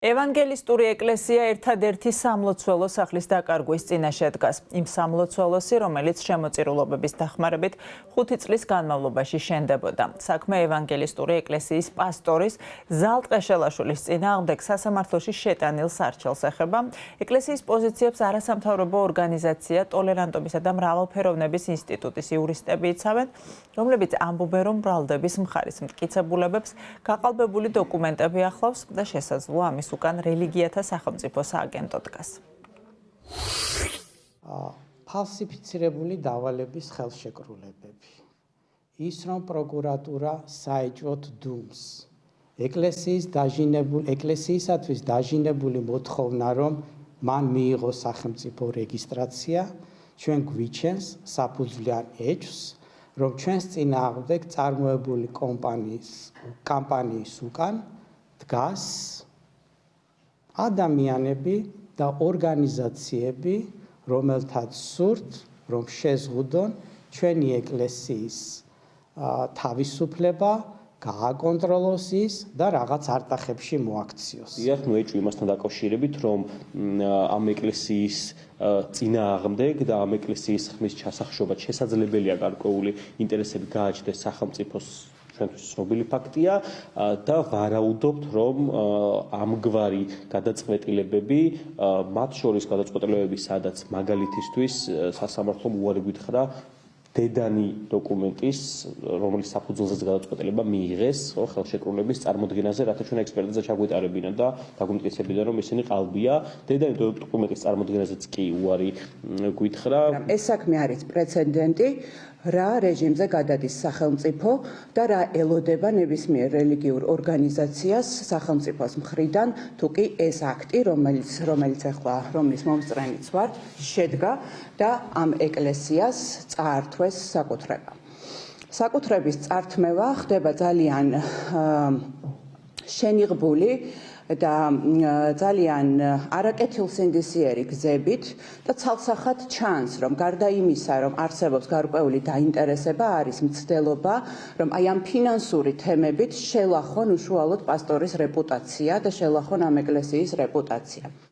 ევანგელისტური ეკლესია ერთადერთი სამლოცველო სახლის დაკარგვის წინაშე დგას. იმ სამლოცველოსი, რომელიც შემოწირულობების დახმარებით 5 წლის განმავლობაში შენდებოდა. საქმე ევანგელისტური ეკლესიის პასტორის ზალტყეშელაშვილის წინააღმდეგ სასამართლოში შეტანილ სარჩელს ეხება. ეკლესიის პოზიციებს არასამთავრობო ორგანიზაცია ტოლერანტობისა და მრავალფეროვნების ინსტიტუტის იურისტები იცავენ, რომლებიც ამბობენ, რომ ბრალდების მხარის მტკიცებულებებს გაყალბებული დოკუმენტები ახლავს და შესაძლოა ამის უკან რელიგიათა სახელმწიფო სააგენტო დგას. ფალსიფიცირებული დავალების ხელშეკრულებები. ის რომ პროკურატურა საეჭვოდ დუმს. ეკლესიისათვის დაჟინებული მოთხოვნა, რომ მან მიიღოს სახელმწიფო რეგისტრაცია, ჩვენ გვიჩენს საფუძვლიან ეჭვს, რომ ჩვენს წინააღმდეგ წარმოებული კამპანიის უკან დგას ადამიანები და ორგანიზაციები, რომელთაც სურთ, რომ შეზღუდონ ჩვენი ეკლესიის თავისუფლება, გააკონტროლოს ის და რაღაც არტახებში მოაქციოს. იახ ნუეჭვი იმასთან დაკავშირებით, რომ ამ ეკლესიის წინააღმდეგ და ამ ეკლესიის ხმის ჩასახშობად შესაძლებელია გარკვეული ინტერესები გააჩნდეს სახელმწიფოს ცნობილი ფაქტია და ვარაუდობთ, რომ ამგვარი გადაწყვეტილებები, მათ შორის გადაწყვეტილებები, სადაც მაგალითისთვის სასამართლომ უარი გითხრა დედანი დოკუმენტის, რომლის საფუძველზეც გადაწყვეტილება მიიღეს ხელშეკრულების წარმოდგენაზე, რათა ჩვენ ექსპერტიზა ჩაგვეტარებინა და დაგვიმტკიცებინა, რომ ისინი ყალბია. დედანი დოკუმენტის წარმოდგენაზეც კი უარი გითხრა. ეს საქმე არის პრეცედენტი, რა რეჟიმზე გადადის სახელმწიფო და რა ელოდება ნებისმიერ რელიგიურ ორგანიზაციას სახელმწიფოს მხრიდან, თუ კი ეს აქტი, რომელიც ახლა რომლის მომსწრენიც ვართ, შედგა და ამ ეკლესიას წაართვეს საკუთრება. საკუთრების წართმევა ხდება ძალიან შენიღბული და ძალიან არაკეთილსინდისიერი გზებით და ცალსახად ჩანს, რომ გარდა იმისა, რომ არსებობს გარკვეული დაინტერესება, არის მცდელობა, რომ აი ამ ფინანსური თემებით შელახონ უშუალოდ პასტორის რეპუტაცია და შელახონ ამ ეკლესიის რეპუტაცია.